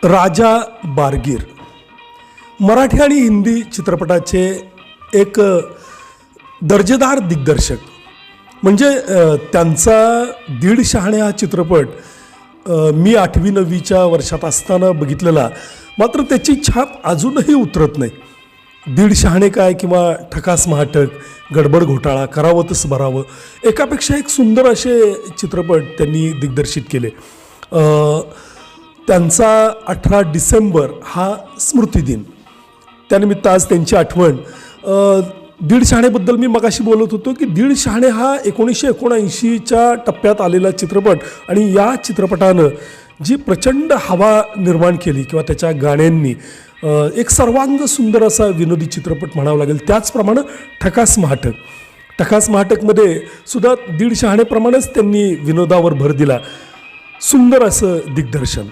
राजा बारगीर मराठी आणि हिंदी चित्रपटाचे एक दर्जेदार दिग्दर्शक म्हणजे त्यांचा दीड शहाणे हा चित्रपट मी 8वी 9वीच्या वर्षात असताना बघितलेला, मात्र त्याची छाप अजूनही उतरत नाही. दीड शहाणे काय किंवा ठकास महाटक, गडबड घोटाळा, करावतच भरावं, एकापेक्षा एक सुंदर असे चित्रपट त्यांनी दिग्दर्शित केले. त्यांचा 18 डिसेंबर हा स्मृतिदिन, त्यानिमित्त आज त्यांची आठवण. दीड शहाणेबद्दल मी मगाशी बोलत होतो की दीड शहाणे हा 1979च्या टप्प्यात आलेला चित्रपट आणि या चित्रपटानं जी प्रचंड हवा निर्माण केली किंवा त्याच्या गाण्यांनी एक सर्वांग सुंदर असा विनोदी चित्रपट म्हणावा लागेल. त्याचप्रमाणे ठकास महाटकमध्ये सुद्धा दीड शहाणेप्रमाणेच त्यांनी विनोदावर भर दिला. सुंदर असं दिग्दर्शन.